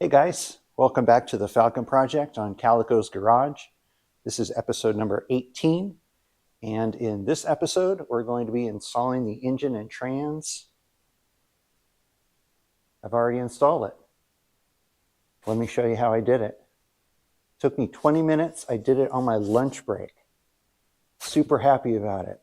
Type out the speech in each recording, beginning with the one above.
Hey guys, welcome back to the Falcon Project on Calico's Garage. This is episode number 18, and in this episode we're going to be installing the engine and trans. I've already installed it. Let me show you how I did it. It took me 20 minutes. I did it on my lunch break. Super happy about it.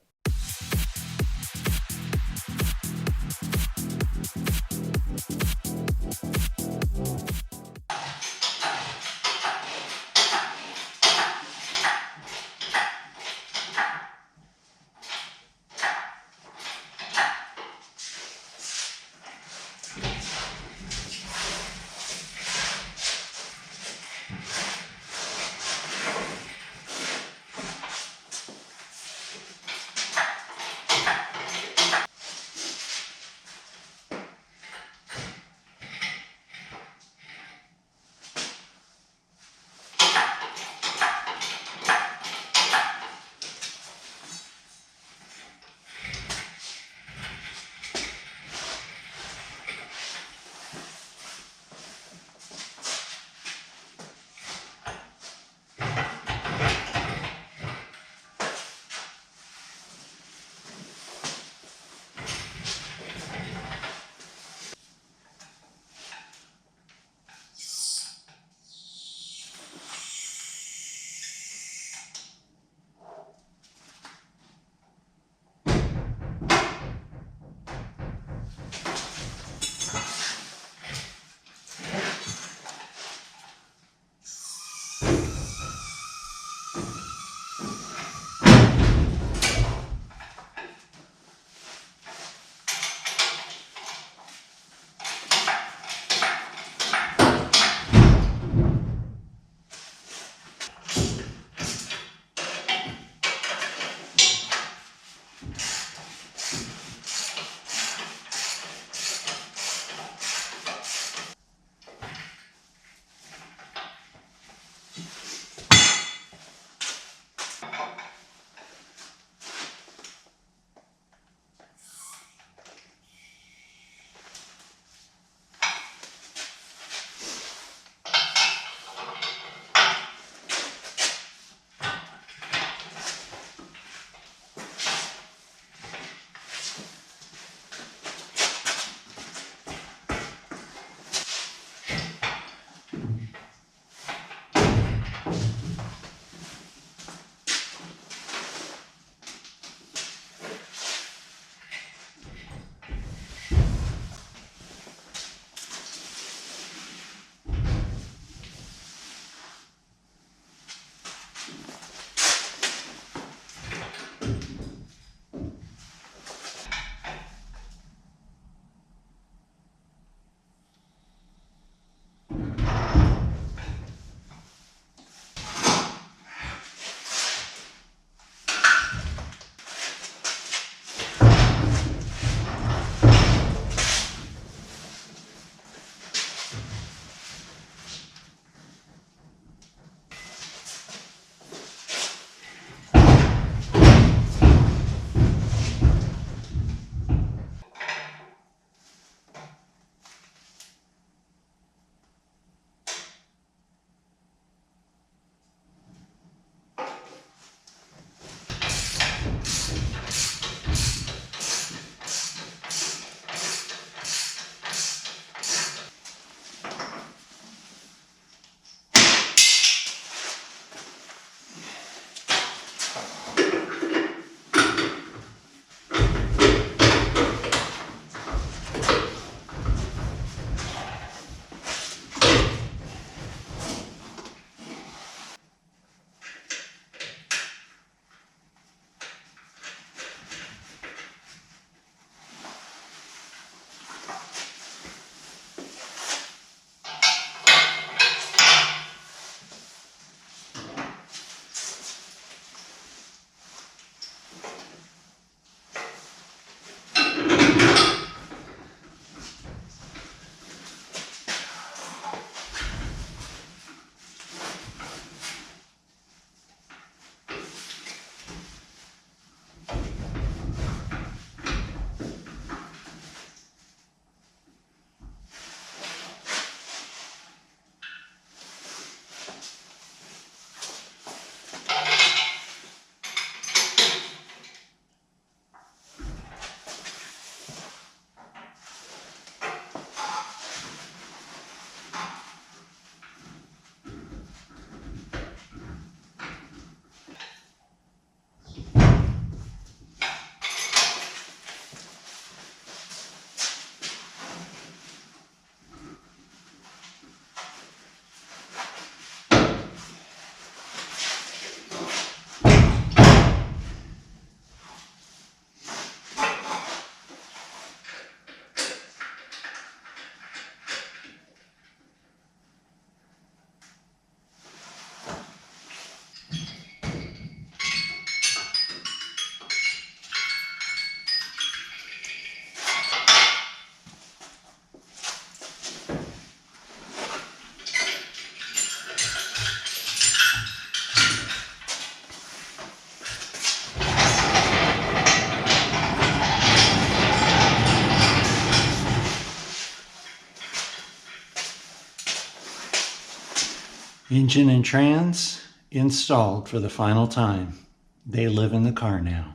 Engine and trans installed for the final time. They live in the car now.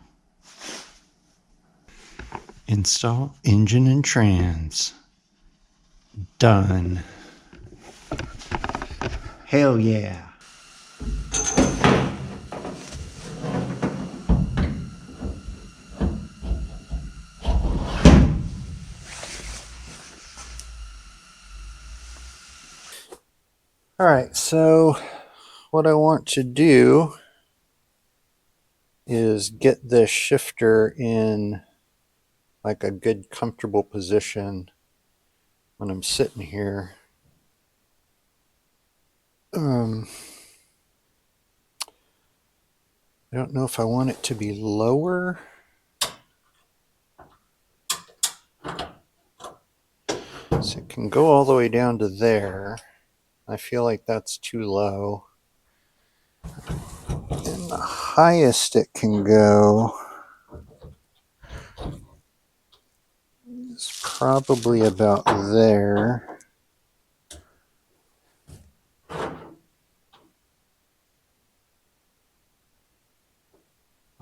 Install engine and trans. Done. Hell yeah. All right, so what I want to do is get this shifter in like a good comfortable position when I'm sitting here. I don't know if I want it to be lower. So it can go all the way down to there. I feel like that's too low. And the highest it can go is probably about there.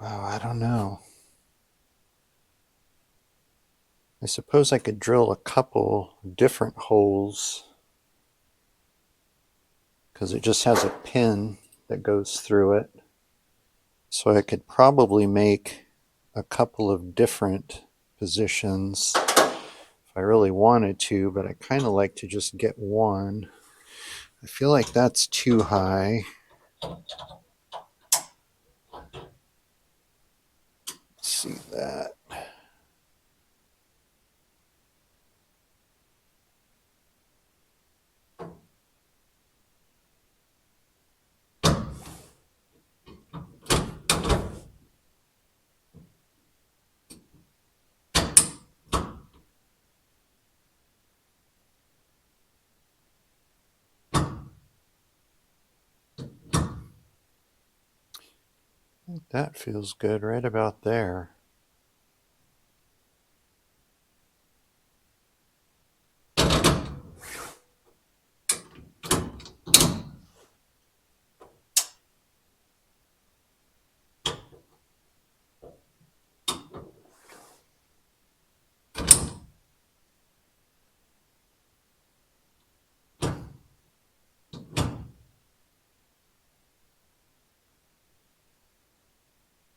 Oh, I don't know. I suppose I could drill a couple different holes because it just has a pin that goes through it. So I could probably make a couple of different positions if I really wanted to, but I kind of like to just get one. I feel like that's too high. Let's see that. I think that feels good right about there.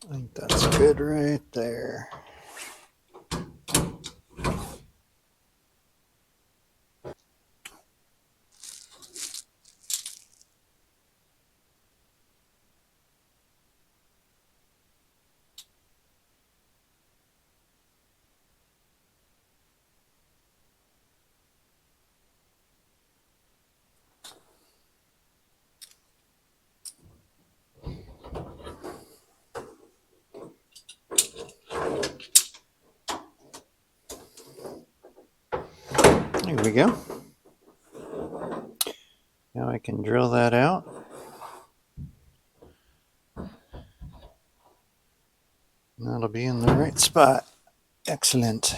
I think that's good right there. There we go. Now I can drill that out. That'll be in the right spot. Excellent.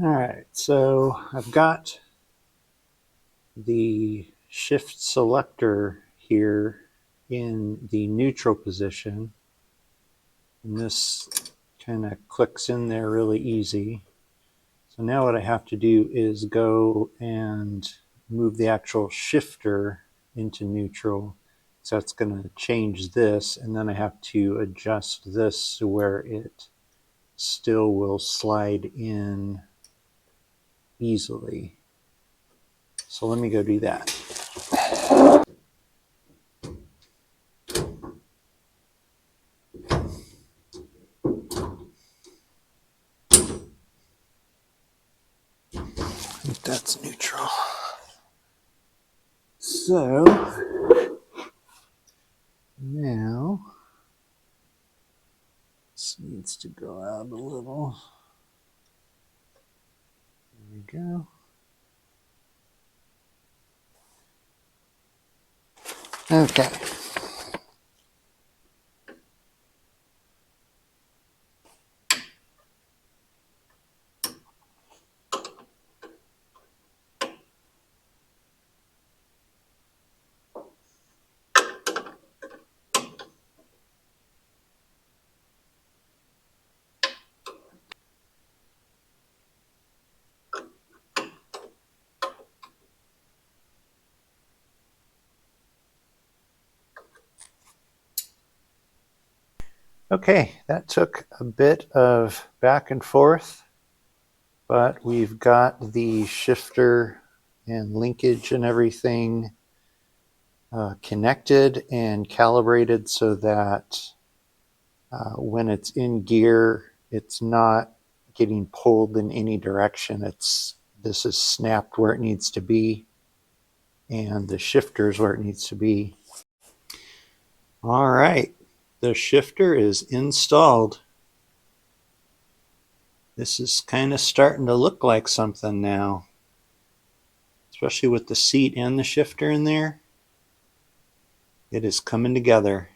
All right, so I've got the shift selector here in the neutral position, and this kind of clicks in there really easy. So now what I have to do is go and move the actual shifter into neutral. So that's going to change this, and then I have to adjust this to where it still will slide in easily. So let me go do that. think that's neutral. So now this needs to go out a little. There we go. Okay. Okay, that took a bit of back and forth, but we've got the shifter and linkage and everything connected and calibrated so that when it's in gear, it's not getting pulled in any direction. This is snapped where it needs to be, and the shifter is where it needs to be. All right, the shifter is installed. This is kind of starting to look like something now, especially with the seat and the shifter in there. It is coming together.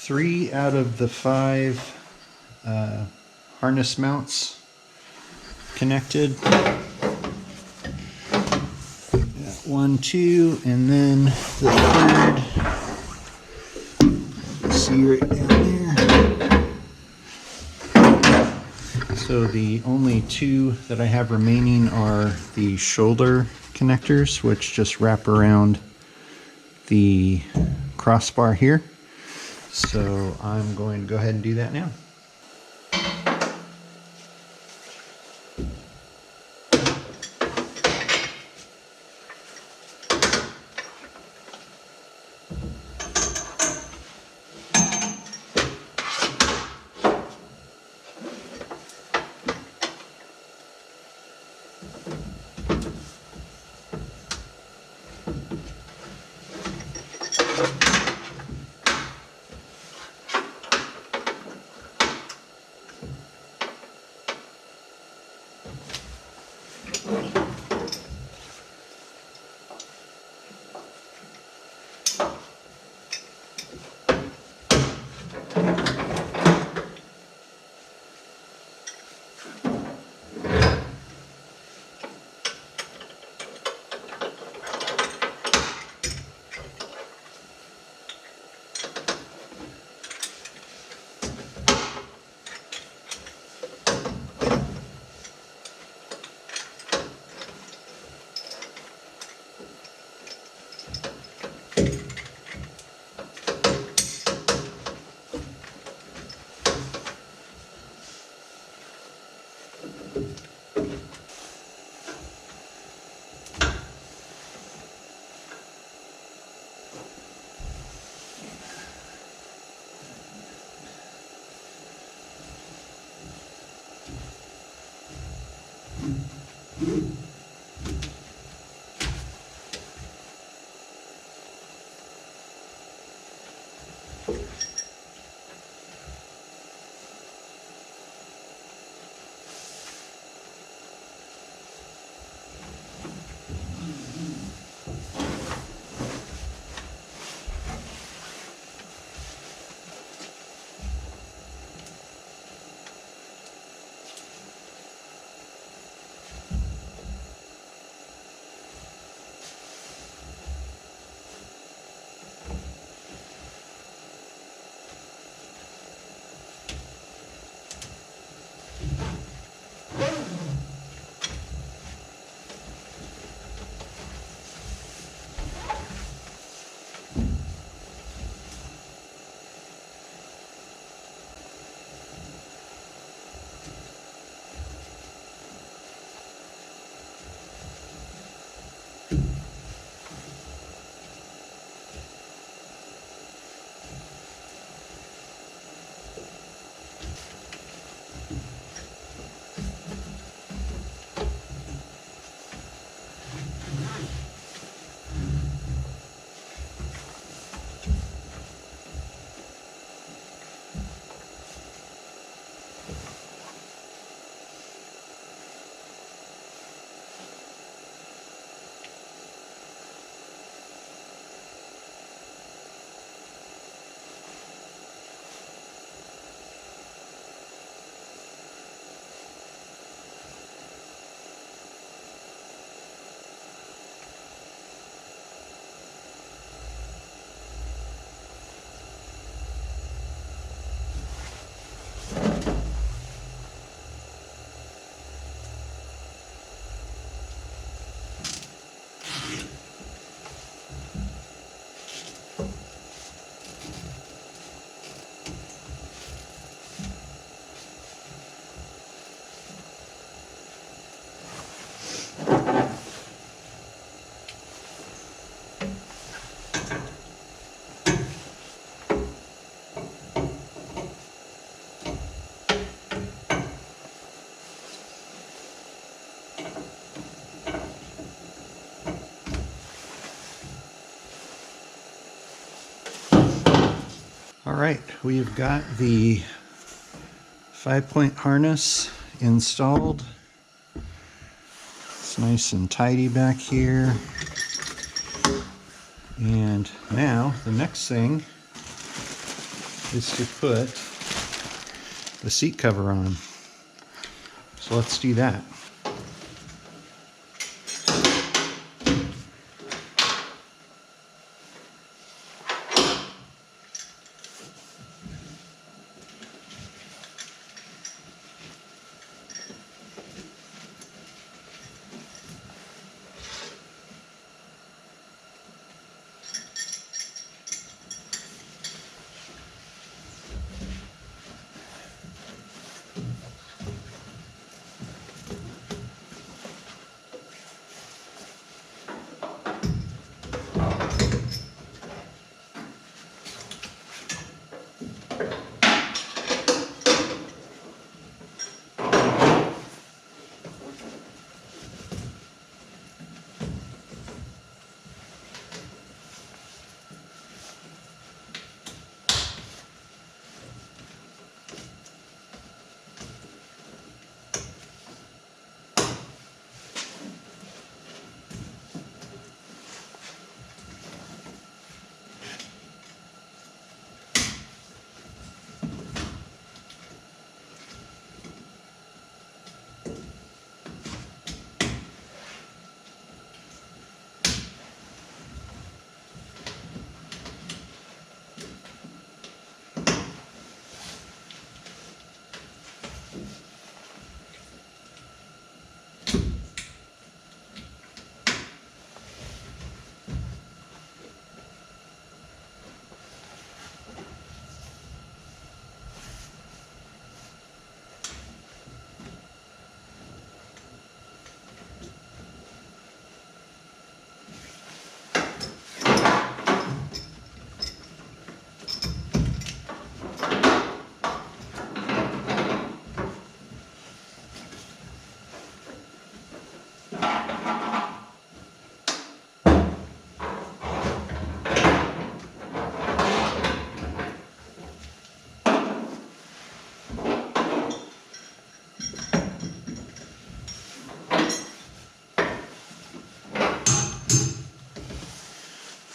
3 out of the 5 harness mounts connected. Got 1, 2, and then the third. See right down there. So the only 2 that I have remaining are the shoulder connectors, which just wrap around the crossbar here. So I'm going to go ahead and do that now. All right, we've got the 5-point harness installed. It's nice and tidy back here. And now the next thing is to put the seat cover on. So let's do that.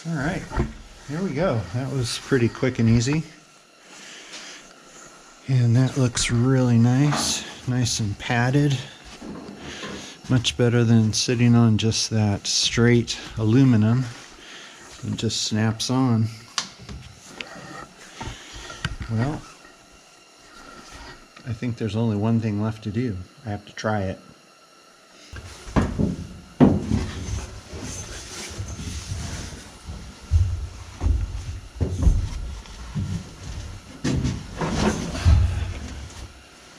All right, here we go. That was pretty quick and easy. And that looks really nice and padded. Much better than sitting on just that straight aluminum. It just snaps on. Well, I think there's only one thing left to do. I have to try it.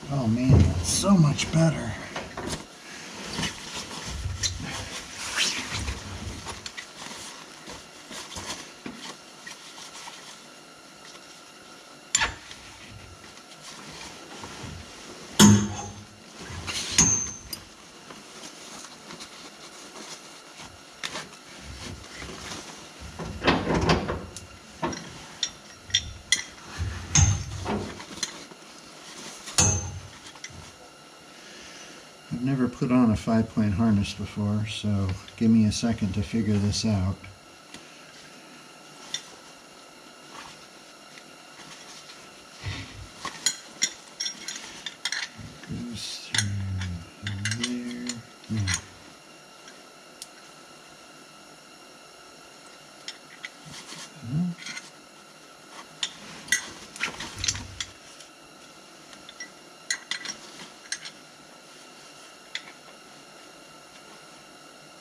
Oh man, that's so much better. I've never put on a 5-point harness before, so give me a second to figure this out. Goes through there.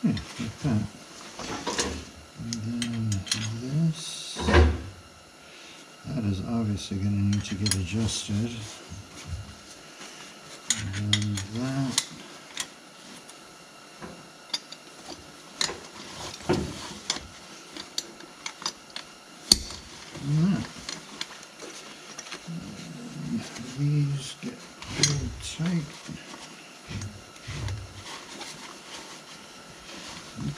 Yeah, like that. And then this. That is obviously going to need to get adjusted. And then that. And that. And these get really tight.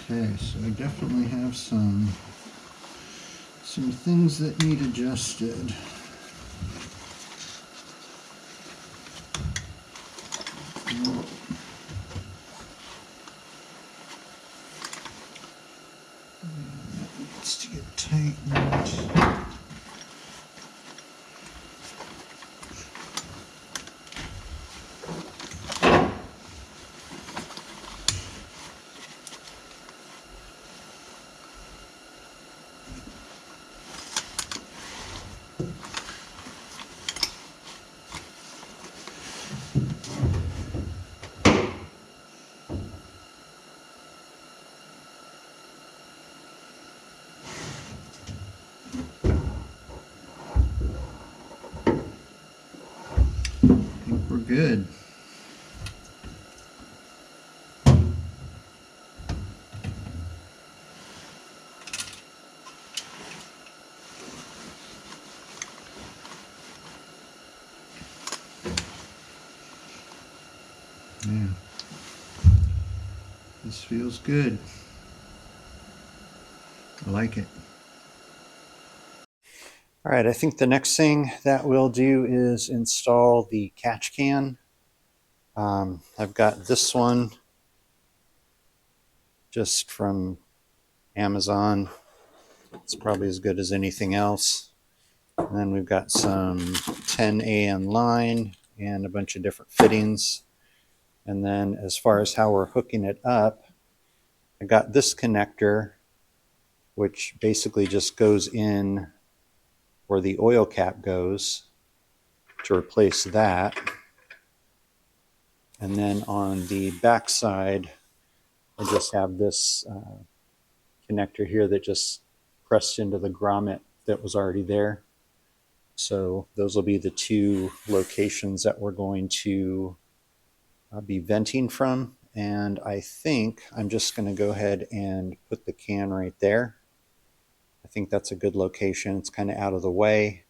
Okay, so I definitely have some things that need adjusted. That needs to get tightened. I think we're good. Yeah. This feels good. I like it. All right, I think the next thing that we'll do is install the catch can. I've got this one just from Amazon. It's probably as good as anything else. And then we've got some 10AN line and a bunch of different fittings. And then as far as how we're hooking it up, I got this connector, which basically just goes in where the oil cap goes to replace that. And then on the back side, I just have this connector here that just pressed into the grommet that was already there. So those will be the two locations that we're going to be venting from. And I think I'm just going to go ahead and put the can right there. I think that's a good location. It's kind of out of the way.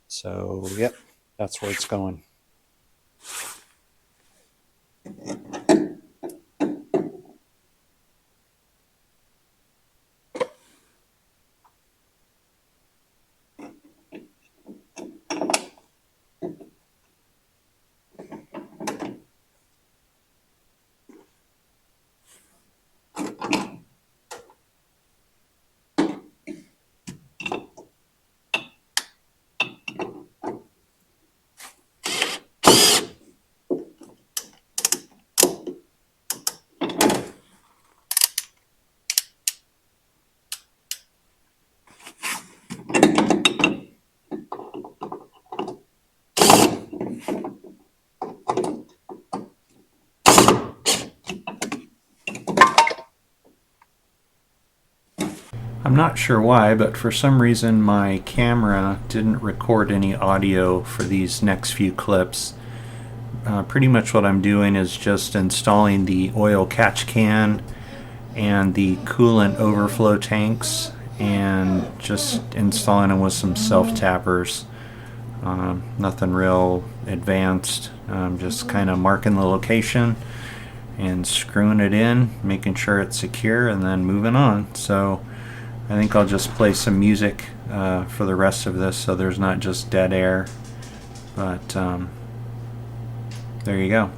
So, yep, that's where it's going. I'm not sure why, but for some reason my camera didn't record any audio for these next few clips. Pretty much what I'm doing is just installing the oil catch can and the coolant overflow tanks and just installing them with some self-tappers. Nothing real advanced. Just kind of marking the location and screwing it in, making sure it's secure, and then moving on. So I think I'll just play some music for the rest of this so there's not just dead air. But there you go.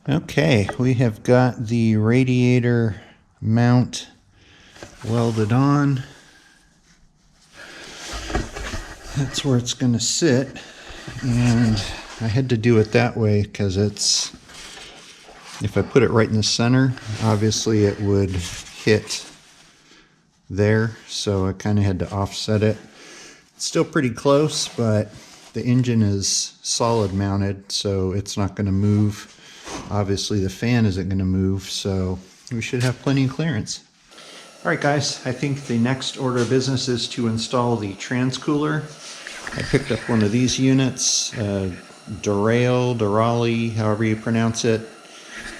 Okay, we have got the radiator mount welded on. That's where it's going to sit, and I had to do it that way because if I put it right in the center, obviously it would hit there, so I kind of had to offset it. It's still pretty close, but the engine is solid mounted, so it's not going to move. Obviously the fan isn't going to move, so we should have plenty of clearance. Alright guys, I think the next order of business is to install the transcooler. I picked up one of these units, Durale, however you pronounce it.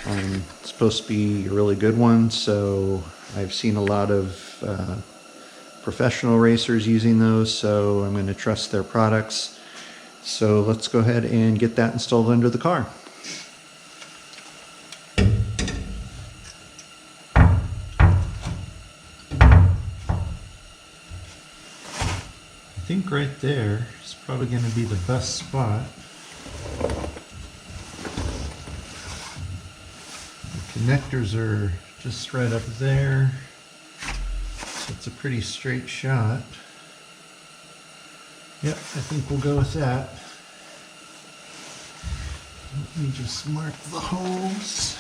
It's supposed to be a really good one, so I've seen a lot of professional racers using those, so I'm going to trust their products. So let's go ahead and get that installed under the car. I think right there is probably going to be the best spot. The connectors are just right up there, so it's a pretty straight shot. Yep, I think we'll go with that. Let me just mark the holes.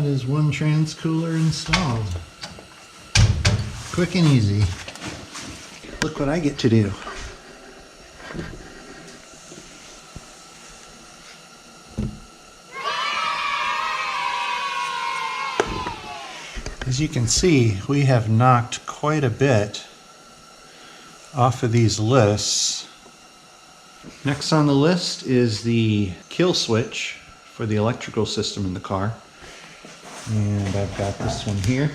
that is one transcooler installed. Quick and easy. Look what I get to do. As you can see, we have knocked quite a bit off of these lists. Next on the list is the kill switch for the electrical system in the car. And I've got this one here.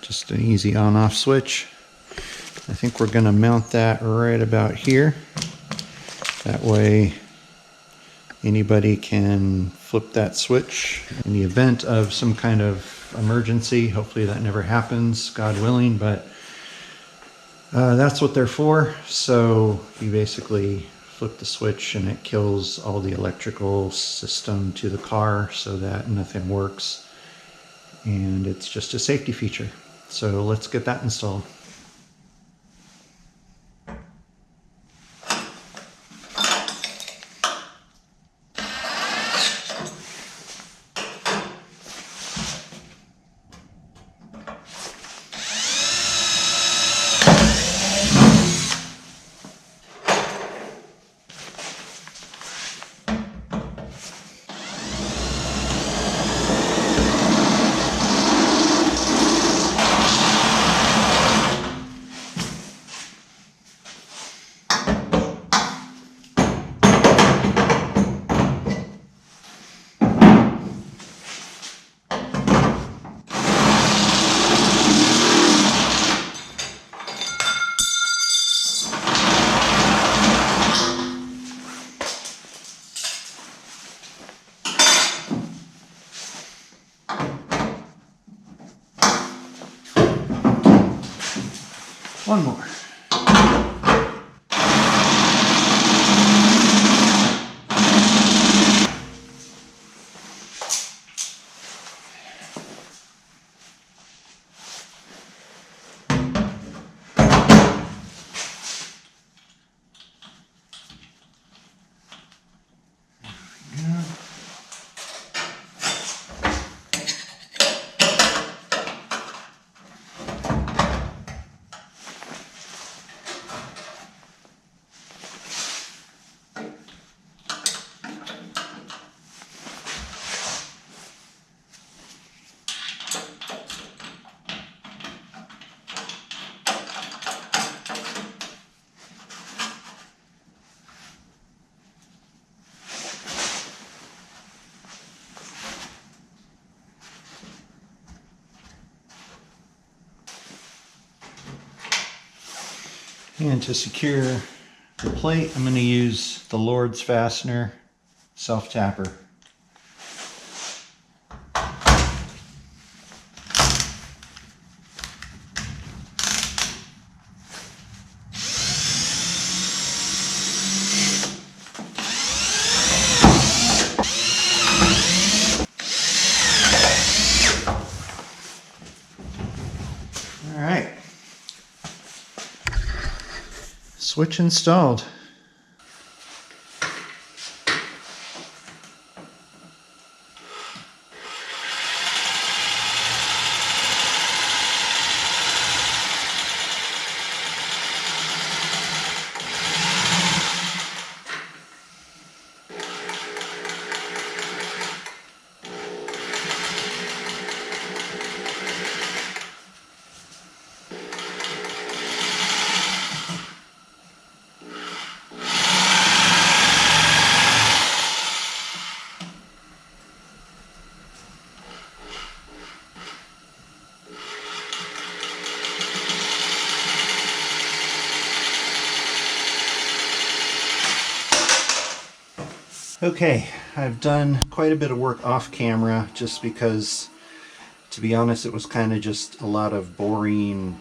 Just an easy on-off switch. I think we're going to mount that right about here. That way anybody can flip that switch in the event of some kind of emergency. Hopefully that never happens, God willing, but that's what they're for. So you basically flip the switch and it kills all the electrical system to the car so that nothing works. And it's just a safety feature. So let's get that installed. One more. And to secure the plate, I'm going to use the Lord's fastener self-tapper. All right. Switch installed. Okay, I've done quite a bit of work off camera just because, to be honest, it was kind of just a lot of boring,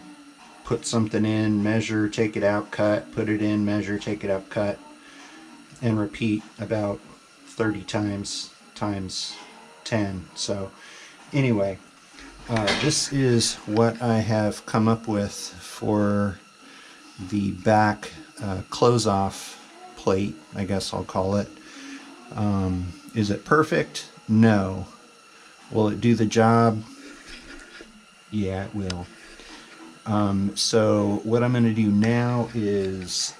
put something in, measure, take it out, cut, put it in, measure, take it out, cut, and repeat about 30 times 10. So anyway, this is what I have come up with for the back close-off plate, I guess I'll call it. Is it perfect? No. Will it do the job? Yeah, it will. So what I'm going to do now is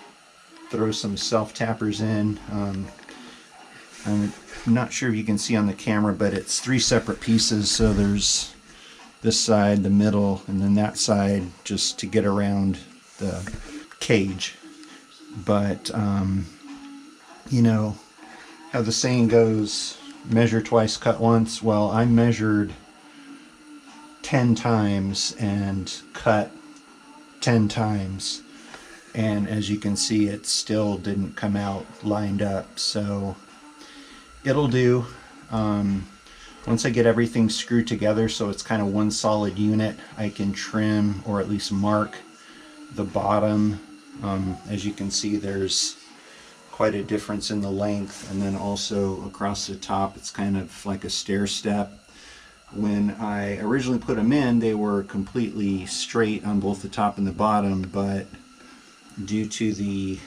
throw some self-tappers in. I'm not sure if you can see on the camera, but it's 3 separate pieces. So there's this side, the middle, and then that side just to get around the cage. But, you know, how the saying goes, measure twice, cut once. Well, I measured 10 times and cut 10 times. And as you can see, it still didn't come out lined up. So it'll do. Once I get everything screwed together so it's kind of one solid unit, I can trim or at least mark the bottom. As you can see, there's quite a difference in the length, and then also across the top it's kind of like a stair step. When I originally put them in, they were completely straight on both the top and the bottom, but due to the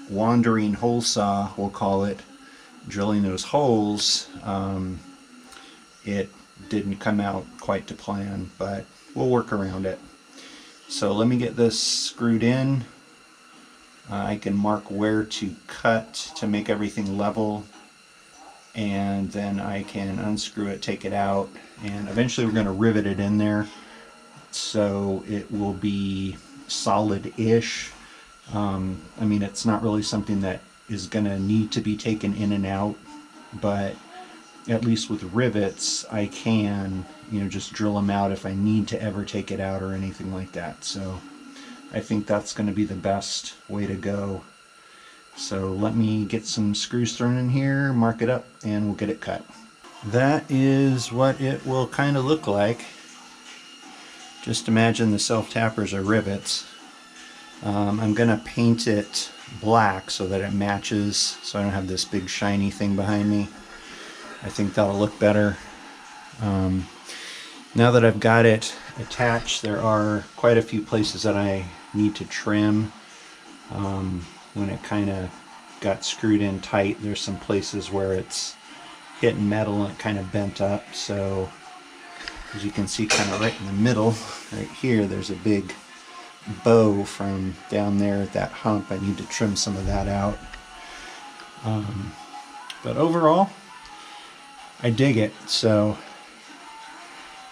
wandering hole saw, we'll call it, drilling those holes, it didn't come out quite to plan, but we'll work around it. So let me get this screwed in. I can mark where to cut to make everything level, and then I can unscrew it, take it out, and eventually we're going to rivet it in there so it will be solid-ish. I mean, it's not really something that is going to need to be taken in and out, but at least with rivets I can, you know, just drill them out if I need to ever take it out or anything like that. So I think that's going to be the best way to go. So let me get some screws thrown in here, mark it up, and we'll get it cut. That is what it will kind of look like. Just imagine the self-tappers are rivets. I'm going to paint it black so that it matches, so I don't have this big shiny thing behind me. I think that'll look better. Now that I've got it attached, there are quite a few places that I need to trim. When it kind of got screwed in tight, there's some places where it's hitting metal and it kind of bent up. So as you can see, kind of right in the middle, right here, there's a big bow from down there at that hump. I need to trim some of that out. But overall, I dig it. So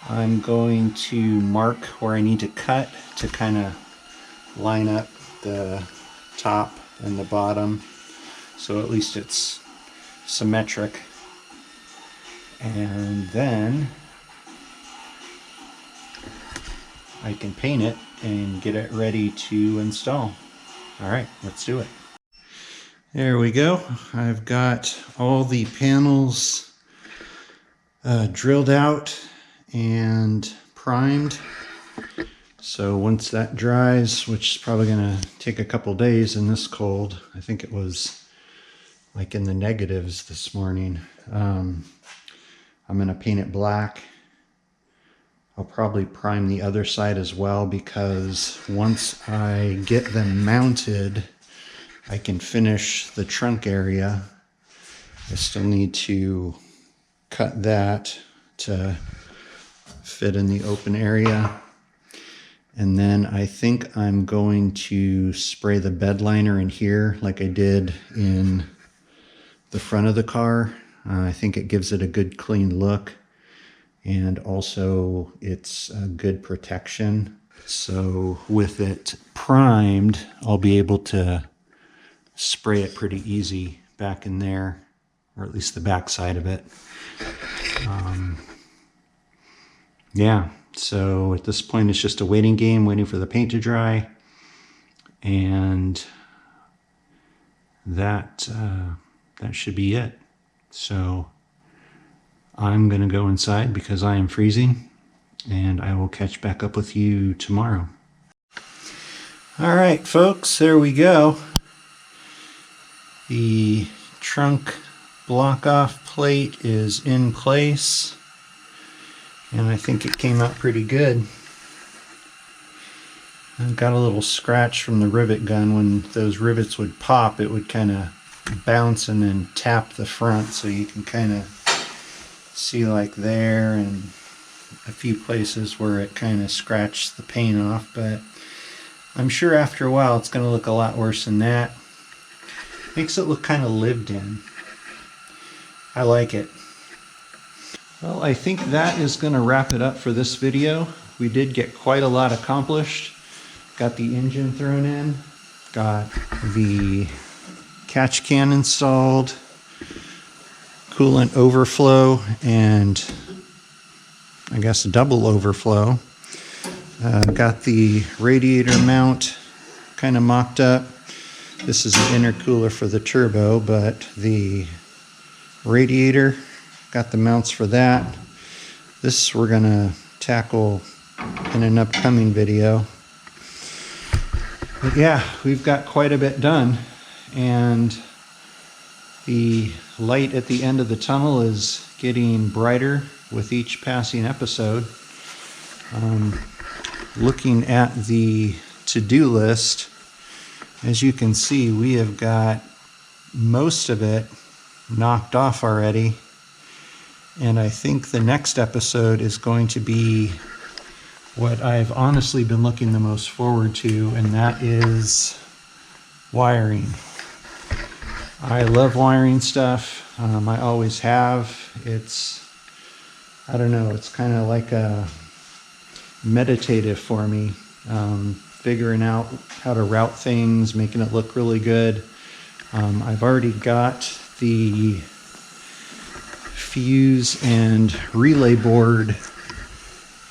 I'm going to mark where I need to cut to kind of line up the top and the bottom, so at least it's symmetric. And then I can paint it and get it ready to install. All right, let's do it. There we go. I've got all the panels drilled out and primed. So once that dries, which is probably going to take a couple days in this cold, I think it was like in the negatives this morning, I'm going to paint it black. I'll probably prime the other side as well, because once I get them mounted, I can finish the trunk area. I still need to cut that to fit in the open area. And then I think I'm going to spray the bed liner in here like I did in the front of the car. I think it gives it a good clean look, and also it's a good protection. So with it primed, I'll be able to spray it pretty easy back in there, or at least the back side of it. Yeah, so at this point it's just a waiting game, waiting for the paint to dry, and that should be it. So I'm going to go inside because I am freezing, and I will catch back up with you tomorrow. All right, folks, there we go. The trunk block-off plate is in place, and I think it came out pretty good. I got a little scratch from the rivet gun. When those rivets would pop, it would kind of bounce and then tap the front, so you can kind of see like there and a few places where it kind of scratched the paint off, but I'm sure after a while it's going to look a lot worse than that. Makes it look kind of lived in. I like it. Well, I think that is going to wrap it up for this video. We did get quite a lot accomplished. Got the engine thrown in, got the catch can installed, coolant overflow, and I guess double overflow. Got the radiator mount kind of mocked up. This is an intercooler for the turbo, but the radiator, got the mounts for that. This we're gonna tackle in an upcoming video. But yeah, we've got quite a bit done, and the light at the end of the tunnel is getting brighter with each passing episode. Looking at the to-do list, as you can see, we have got most of it knocked off already, and I think the next episode is going to be what I've honestly been looking the most forward to, and that is wiring. I love wiring stuff. I always have. I don't know, it's kind of like a meditative for me. Figuring out how to route things, making it look really good. I've already got the fuse and relay board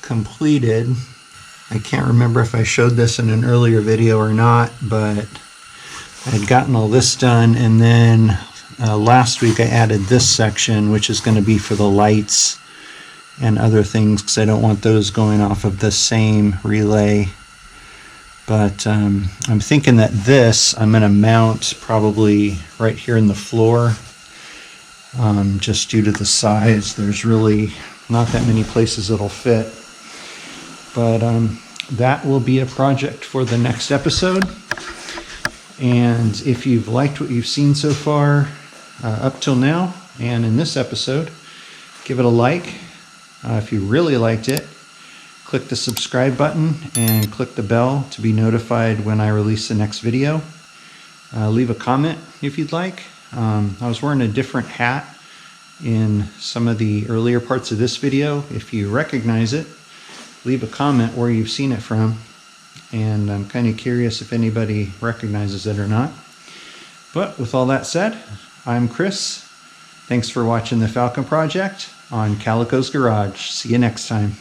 completed. I can't remember if I showed this in an earlier video or not, but I had gotten all this done, and then last week I added this section, which is going to be for the lights and other things, because I don't want those going off of the same relay. But I'm thinking that this I'm going to mount probably right here in the floor, just due to the size. There's really not that many places it'll fit. But that will be a project for the next episode. And if you've liked what you've seen so far up till now and in this episode, give it a like. If you really liked it, click the subscribe button and click the bell to be notified when I release the next video. Leave a comment if you'd like. I was wearing a different hat in some of the earlier parts of this video. If you recognize it, leave a comment where you've seen it from, and I'm kind of curious if anybody recognizes it or not. But with all that said, I'm Chris. Thanks for watching the Falcon Project on Calico's Garage. See you next time.